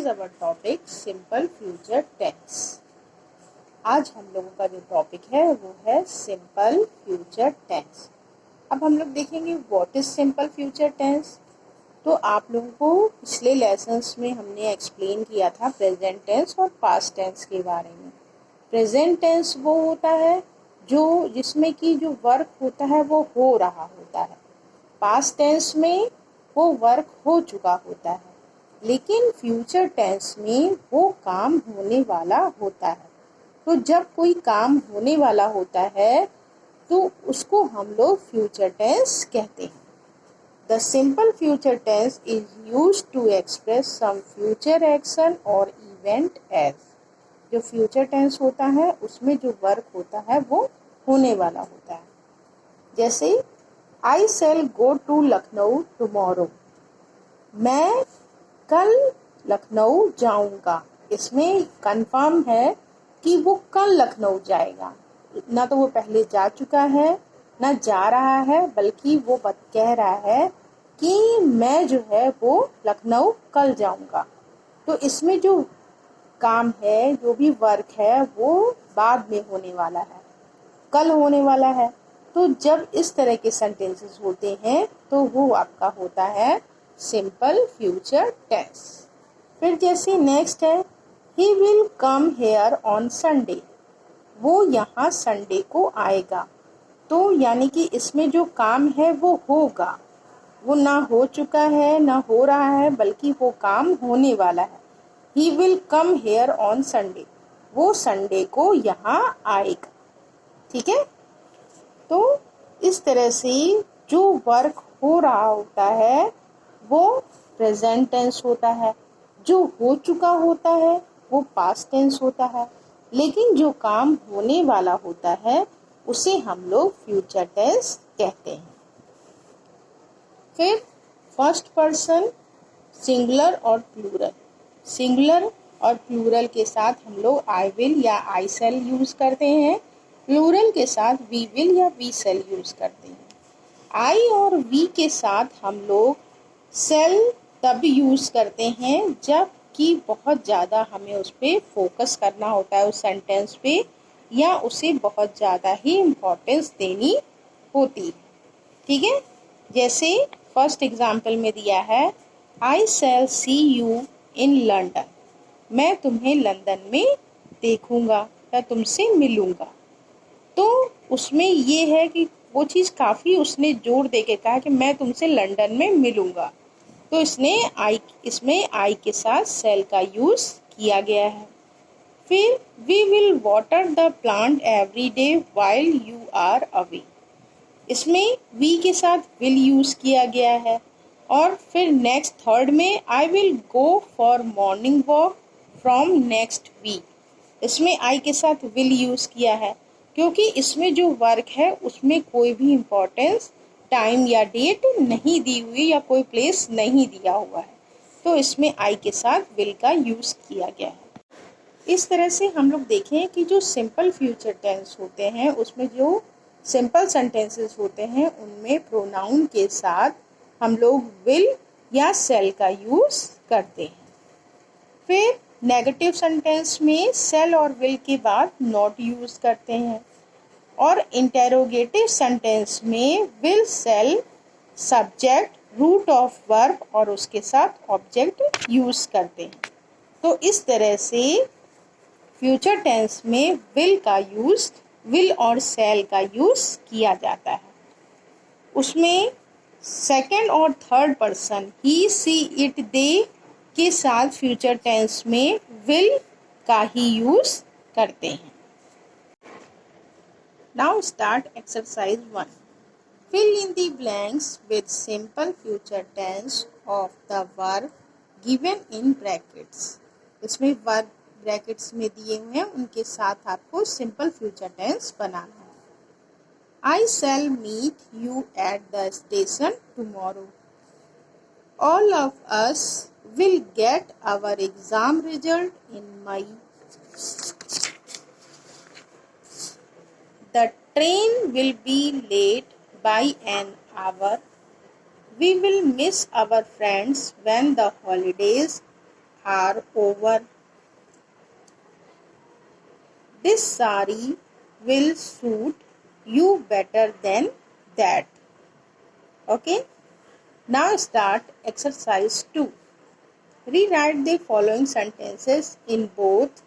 अवर topic simple future tense. आज हम लोगों का जो टॉपिक है वो है सिंपल फ्यूचर टेंस। अब हम लोग देखेंगे what is simple future tense. तो आप लोगों को पिछले लेसन्स में हमने एक्सप्लेन किया था प्रेजेंट टेंस और पास्ट टेंस के बारे में। प्रेजेंट टेंस वो होता है जो जिसमें कि जो वर्क होता है वो हो रहा होता है। पास्ट टेंस में वो वर्क हो चुका होता है, लेकिन फ्यूचर टेंस में वो काम होने वाला होता है। तो जब कोई काम होने वाला होता है तो उसको हम लोग फ्यूचर टेंस कहते हैं। The simple future tense is used to express some future action और इवेंट एज। जो फ्यूचर टेंस होता है उसमें जो वर्क होता है वो होने वाला होता है। जैसे आई शैल गो टू लखनऊ टुमारो। मैं कल लखनऊ जाऊंगा। इसमें कंफर्म है कि वो कल लखनऊ जाएगा। ना तो वो पहले जा चुका है ना जा रहा है, बल्कि वो कह रहा है कि मैं जो है वो लखनऊ कल जाऊंगा। तो इसमें जो काम है, जो भी वर्क है, वो बाद में होने वाला है, कल होने वाला है। तो जब इस तरह के सेंटेंसेस होते हैं तो वो आपका होता है सिंपल फ्यूचर टेंस। फिर जैसे नेक्स्ट है he will come here on Sunday. वो यहाँ संडे को आएगा। तो यानी कि इसमें जो काम है वो होगा, वो ना हो चुका है ना हो रहा है, बल्कि वो काम होने वाला है। He will come here on Sunday, वो संडे को यहाँ आएगा। ठीक है। तो इस तरह से जो वर्क हो रहा होता है वो प्रेजेंट टेंस होता है, जो हो चुका होता है वो पास्ट टेंस होता है, लेकिन जो काम होने वाला होता है उसे हम लोग फ्यूचर टेंस कहते हैं। फिर फर्स्ट पर्सन सिंगुलर और प्लूरल। सिंगुलर और प्लूरल के साथ हम लोग आई विल या आई शैल यूज करते हैं। प्लूरल के साथ वी विल या वी शैल यूज करते हैं। आई और वी के साथ हम लोग शैल तब यूज करते हैं जब कि बहुत ज़्यादा हमें उस पर फोकस करना होता है, उस सेंटेंस पे, या उसे बहुत ज़्यादा ही इम्पोर्टेंस देनी होती है। ठीक है। जैसे फर्स्ट एग्जाम्पल में दिया है आई शैल सी यू इन लंदन। मैं तुम्हें लंदन में देखूंगा या तुमसे मिलूंगा। तो उसमें ये है कि वो चीज़ काफ़ी उसने जोर दे के कहा कि मैं तुमसे लंदन में मिलूंगा। तो इसमें आई के साथ शैल का यूज किया गया है। फिर we will water the plant every day while you are away. इसमें वी के साथ विल यूज किया गया है। और फिर नेक्स्ट थर्ड में I will go for morning walk from next week. इसमें आई के साथ विल यूज किया है क्योंकि इसमें जो वर्क है उसमें कोई भी इम्पोर्टेंस टाइम या डेट नहीं दी हुई या कोई प्लेस नहीं दिया हुआ है। तो इसमें आई के साथ विल का यूज किया गया है। इस तरह से हम लोग देखें कि जो सिंपल फ्यूचर टेंस होते हैं उसमें जो सिंपल सेंटेंसेस होते हैं उनमें प्रोनाउन के साथ हम लोग विल या शैल का यूज करते हैं। फिर नेगेटिव सेंटेंस में शैल और विल के बाद नॉट यूज करते हैं। और इंटेरोगेटिव सेंटेंस में will shall subject root of verb और उसके साथ ऑब्जेक्ट यूज करते हैं। तो इस तरह से फ्यूचर टेंस में विल और शैल का यूज किया जाता है। उसमें सेकंड और third person he see it they के साथ फ्यूचर टेंस में विल का ही यूज करते हैं। Now start exercise 1। Fill in the blanks with simple future tense of the verb given in brackets. इसमें वर्ब ब्रैकेट्स में दिए हुए हैं, उनके साथ आपको सिंपल फ्यूचर टेंस बनाना है। I shall meet you at the station tomorrow. All of us will get our exam result in May. The train will be late by an hour. We will miss our friends when the holidays are over. This sari will suit you better than that. Okay. Now start exercise 2. Rewrite the following sentences in both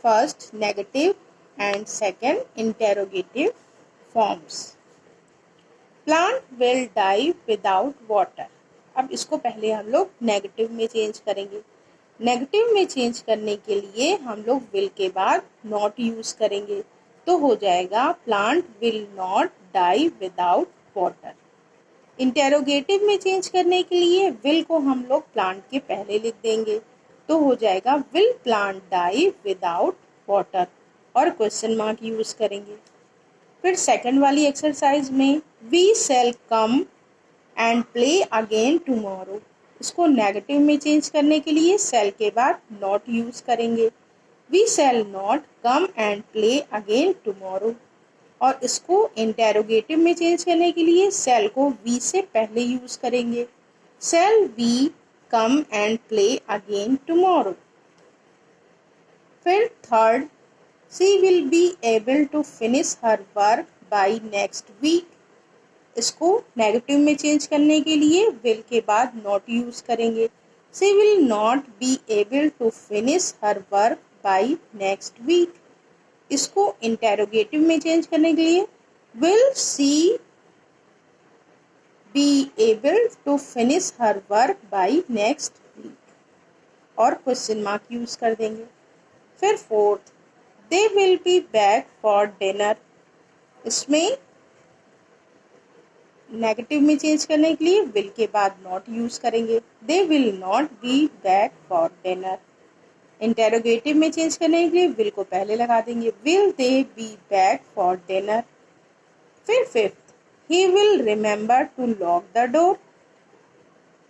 first negative and second interrogative forms. Plant will die without water. अब इसको पहले हम लोग negative में change करेंगे. Negative में change करने के लिए हम लोग विल के बाद नॉट यूज करेंगे, तो हो जाएगा plant will not die without water. Interrogative में चेंज करने के लिए विल को हम लोग प्लांट के पहले लिख देंगे, तो हो जाएगा will plant die without water और क्वेश्चन मार्क यूज करेंगे. फिर सेकंड वाली एक्सरसाइज में we shall come and play again tomorrow. इसको नेगेटिव में चेंज करने के लिए शैल के बाद नॉट यूज करेंगे. We shall not come and play again tomorrow. और इसको इंटेरोगेटिव में चेंज करने के लिए शैल को वी से पहले यूज करेंगे. Shall we come and play again tomorrow. फिर third, she will be able to finish her work by next week. इसको नेगेटिव में चेंज करने के लिए will के बाद not यूज करेंगे. she will not be able to finish her work by next week. इसको इंटेरोगेटिव में चेंज करने के लिए will she be able to finish her work by next week और क्वेश्चन मार्क यूज कर देंगे. फिर fourth, they will be back for dinner. इसमें नेगेटिव में चेंज करने के लिए will के बाद not यूज करेंगे. they will not be back for dinner. Interrogative में चेंज करने के लिए will को पहले लगा देंगे. will they be back for dinner. फिर fifth, he will remember to lock the door.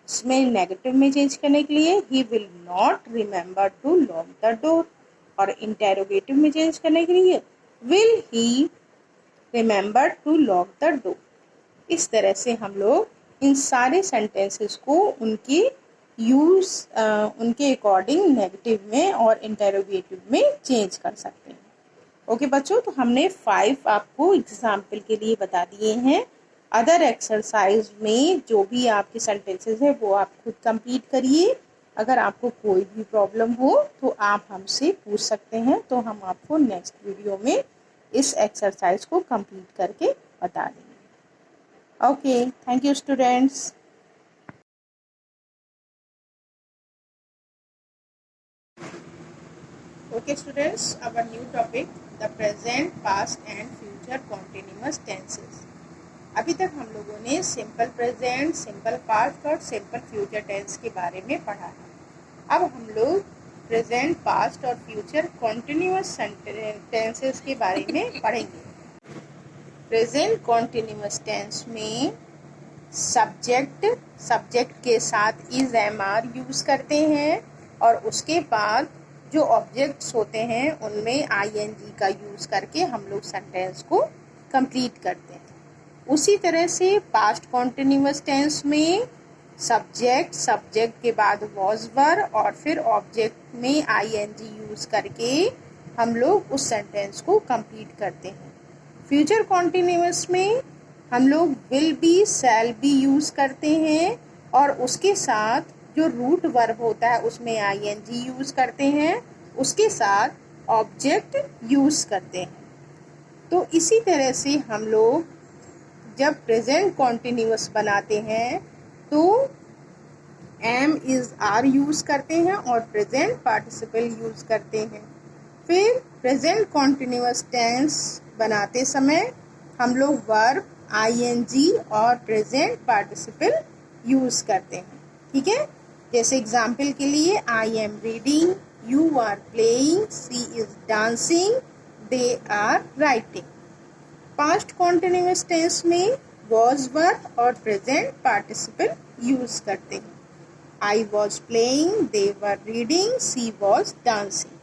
इसमें नेगेटिव में चेंज करने के लिए he will not remember to lock the door और इंटेरोगेटिव में चेंज करने के लिए will he remember to lock the door. इस तरह से हम लोग इन सारे सेंटेंसेस को उनके उनके अकॉर्डिंग नेगेटिव में और इंटेरोगेटिव में चेंज कर सकते हैं. ओके बच्चों, तो हमने 5 आपको एग्जाम्पल के लिए बता दिए हैं. अदर एक्सरसाइज में जो भी आपके सेंटेंसेस है वो आप खुद कंप्लीट करिए. अगर आपको कोई भी प्रॉब्लम हो तो आप हमसे पूछ सकते हैं, तो हम आपको नेक्स्ट वीडियो में इस एक्सरसाइज को कंप्लीट करके बता देंगे. Okay, thank you students. Okay students, our new topic the present, past and future continuous tenses. अभी तक हम लोगों ने सिंपल प्रेजेंट, सिंपल पास्ट और सिंपल फ्यूचर टेंस के बारे में पढ़ा है. अब हम लोग प्रेजेंट, पास्ट और फ्यूचर कॉन्टिन्यूअस टेंसेस के बारे में पढ़ेंगे. प्रेजेंट कॉन्टिन्यूअस टेंस में सब्जेक्ट के साथ इज एम आर यूज करते हैं और उसके बाद जो ऑब्जेक्ट्स होते हैं उनमें आई एन जी का यूज करके हम लोग सेंटेंस को कंप्लीट करते हैं. उसी तरह से पास्ट कॉन्टिन्यूअस टेंस में सब्जेक्ट के बाद वॉज वर और फिर ऑब्जेक्ट में आई एन जी यूज करके हम लोग उस सेंटेंस को कंप्लीट करते हैं. फ्यूचर कॉन्टिन्यूअस में हम लोग will be, shall be use करते हैं और उसके साथ जो रूट वर्ब होता है उसमें आई एन जी यूज करते हैं, उसके साथ ऑब्जेक्ट यूज करते हैं. तो इसी तरह से हम लोग जब प्रेजेंट कॉन्टिन्यूअस बनाते हैं तो एम इज आर यूज करते हैं और प्रेजेंट पार्टिसिपल यूज करते हैं. फिर प्रेजेंट कॉन्टिन्यूअस टेंस बनाते समय हम लोग वर्ब, आई एन जी और प्रेजेंट पार्टिसिपल यूज करते हैं. ठीक है, जैसे एग्जाम्पल के लिए I am reading, you are playing, she is dancing, they are writing. Past continuous tense में वॉज वर्ब और प्रेजेंट पार्टिसिपल यूज करते हैं. I was playing, they were reading, she was dancing.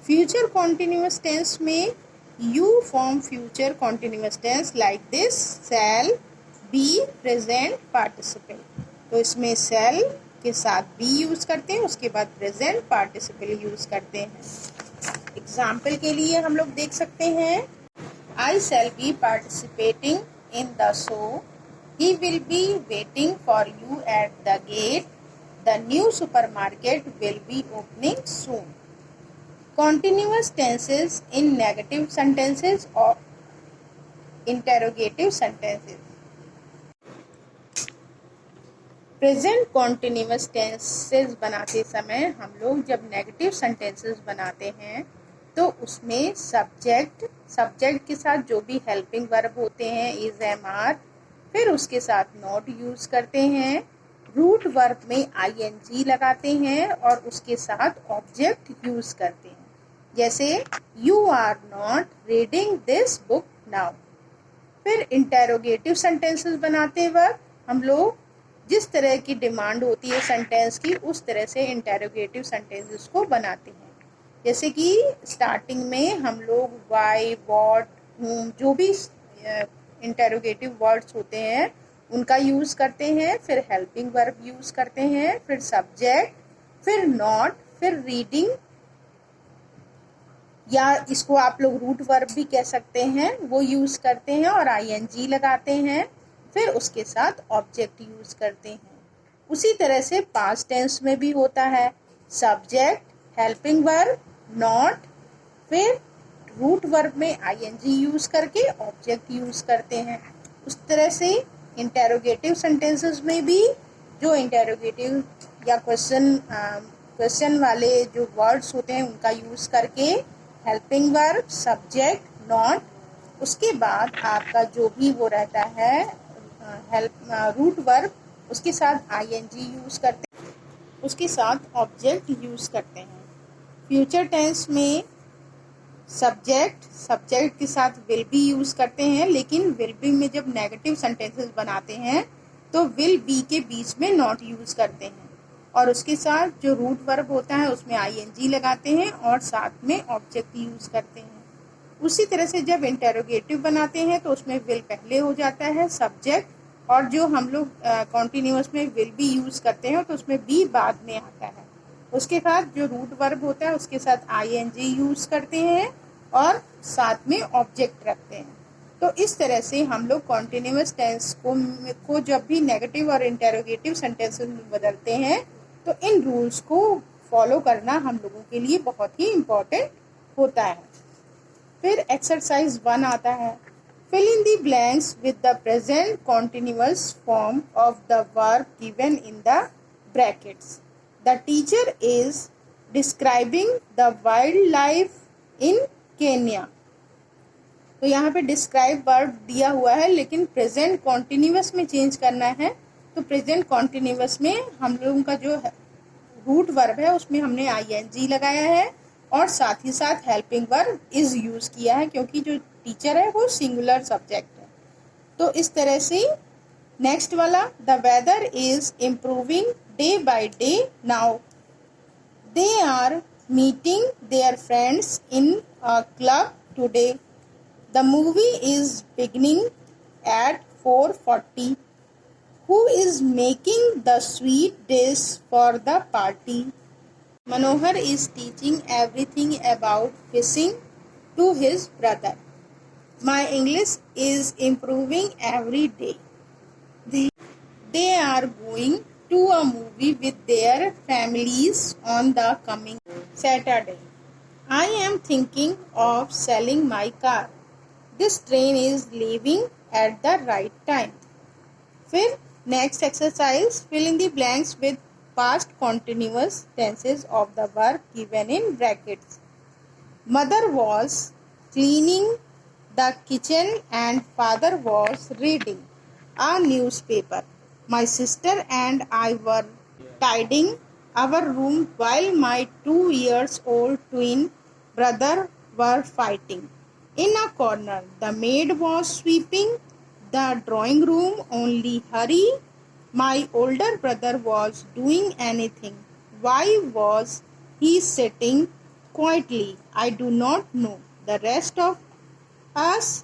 Future continuous tense में you form future continuous tense like this: shall, be, present participle. तो इसमें shall के साथ B use करते हैं, उसके बाद प्रेजेंट पार्टिसिपल यूज़ करते हैं। एग्जाम्पल के लिए हम लोग देख सकते हैं, I shall be participating in the show, he will be waiting for you at the gate, the new supermarket will be opening soon. Continuous tenses in negative sentences or interrogative sentences. Present continuous tenses बनाते समय हम लोग जब negative sentences बनाते हैं तो उसमें subject के साथ जो भी हेल्पिंग वर्ब होते हैं इज, एम, आर, फिर उसके साथ नॉट यूज करते हैं। रूट वर्ब में आईएनजी लगाते हैं और उसके साथ ऑब्जेक्ट यूज करते हैं, जैसे you are not reading this book now. फिर इंटेरोगेटिव सेंटेंसेस बनाते वक्त हम लोग जिस तरह की डिमांड होती है सेंटेंस की उस तरह से इंटेरोगेटिव सेंटेंसेस को बनाते हैं। जैसे कि स्टार्टिंग में हम लोग वाई, व्हाट, whom जो भी इंटेरोगेटिव वर्ड्स होते हैं उनका यूज करते हैं, फिर हेल्पिंग वर्ब यूज करते हैं, फिर सब्जेक्ट, फिर नॉट, फिर रीडिंग, या इसको आप लोग रूट वर्ब भी कह सकते हैं, वो यूज करते हैं और आईएनजी लगाते हैं, फिर उसके साथ ऑब्जेक्ट यूज करते हैं। उसी तरह से पास्ट टेंस में भी होता है, सब्जेक्ट, हेल्पिंग वर्ब, नॉट, फिर रूट वर्ब में आईएनजी यूज करके ऑब्जेक्ट यूज करते हैं। उस तरह से इंटेरोगेटिव सेंटेंसेस में भी जो इंटेरोगेटिव या क्वेश्चन वाले जो वर्ड्स होते हैं उनका यूज करके हेल्पिंग वर्ब, सब्जेक्ट, नॉट, उसके बाद आपका जो भी वो रहता है रूट वर्ब, उसके साथ आईएनजी यूज करते हैं, उसके साथ ऑब्जेक्ट यूज करते हैं। फ्यूचर टेंस में सब्जेक्ट के साथ विल बी यूज करते हैं, लेकिन विल बी में जब नेगेटिव सेंटेंसेस बनाते हैं तो विल बी के बीच में नॉट यूज करते हैं और उसके साथ जो रूट वर्ब होता है उसमें आईएनजी लगाते हैं और साथ में ऑब्जेक्ट यूज करते हैं। उसी तरह से जब इंटेरोगेटिव बनाते हैं तो उसमें विल पहले हो जाता है सब्जेक्ट, और जो हम लोग कॉन्टिन्यूअस में विल बी यूज करते हैं तो उसमें बी बाद में आता है। उसके साथ जो रूट वर्ब होता है उसके साथ आईएनजी यूज करते हैं और साथ में ऑब्जेक्ट रखते हैं। तो इस तरह से हम लोग कॉन्टिन्यूअस टेंस को जब भी नेगेटिव और इंटेरोगेटिव सेंटेंसेस में बदलते हैं तो इन रूल्स को फॉलो करना हम लोगों के लिए बहुत ही इम्पोर्टेंट होता है। फिर एक्सरसाइज 1 आता है, fill in the blanks with the present continuous form of the verb given in the brackets. The teacher is describing the wildlife in Kenya. तो यहाँ पे डिस्क्राइब वर्ब दिया हुआ है लेकिन प्रेजेंट कॉन्टिन्यूअस में चेंज करना है, तो प्रेजेंट कॉन्टिन्यूअस में हम लोगों का जो रूट वर्ब है उसमें हमने आईएनजी लगाया है और साथ ही साथ हेल्पिंग वर्ब इज यूज किया है क्योंकि जो टीचर है वो सिंगुलर सब्जेक्ट है। तो इस तरह से नेक्स्ट वाला, the weather is improving day by day now, they are meeting their friends in a club today, the movie is beginning at 4:40, who is making the sweet dish for the party, Manohar is teaching everything about fishing to his brother, my English is improving every day, they are going to a movie with their families on the coming Saturday, I am thinking of selling my car, this train is leaving at the right time. फिर next exercise, fill in the blanks with past continuous tenses of the verb given in brackets. Mother was cleaning the kitchen and father was reading a newspaper. My sister and I were tidying our room while my 2-year-old twin brother were fighting. In a corner, the maid was sweeping the drawing room. Only hurry, my older brother was doing anything. Why was he sitting quietly? I do not know. The rest of us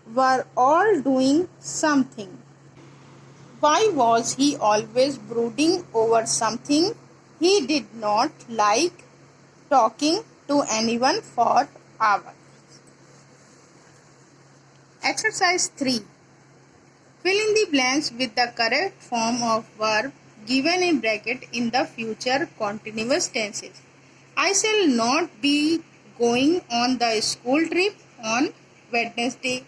were all doing something. Why was he always brooding over something? He did not like talking to anyone for hours. Exercise 3. Fill in the blanks with the correct form of verb given in bracket in the future continuous tenses. I shall not be going on the school trip on Wednesday.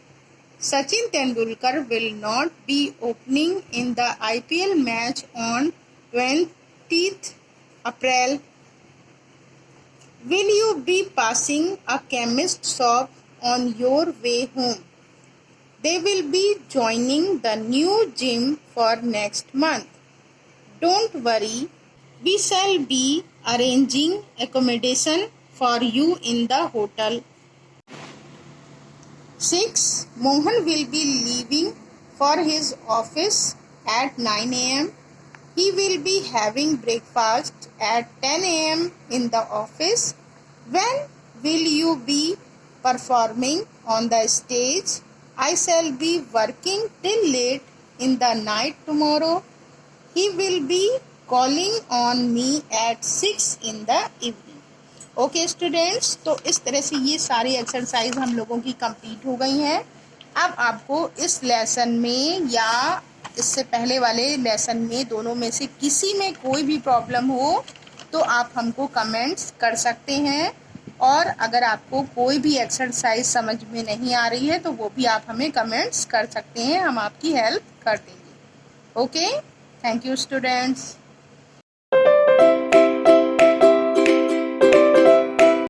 Sachin Tendulkar will not be opening in the IPL match on 20th April. Will you be passing a chemist shop on your way home? They will be joining the new gym for next month. Don't worry, we shall be arranging accommodation for you in the hotel. 6. Mohan will be leaving for his office at 9 a.m. He will be having breakfast at 10 a.m. in the office. When will you be performing on the stage? I shall be working till late in the night tomorrow. He will be calling on me at 6 in the evening. Okay students, तो इस तरह से ये सारी exercise हम लोगों की complete हो गई हैं। अब आपको इस लेसन में या इससे पहले वाले लेसन में दोनों में से किसी में कोई भी प्रॉब्लम हो तो आप हमको कमेंट्स कर सकते हैं, और अगर आपको कोई भी एक्सरसाइज समझ में नहीं आ रही है तो वो भी आप हमें कमेंट्स कर सकते हैं, हम आपकी हेल्प कर देंगे। Okay, thank you students.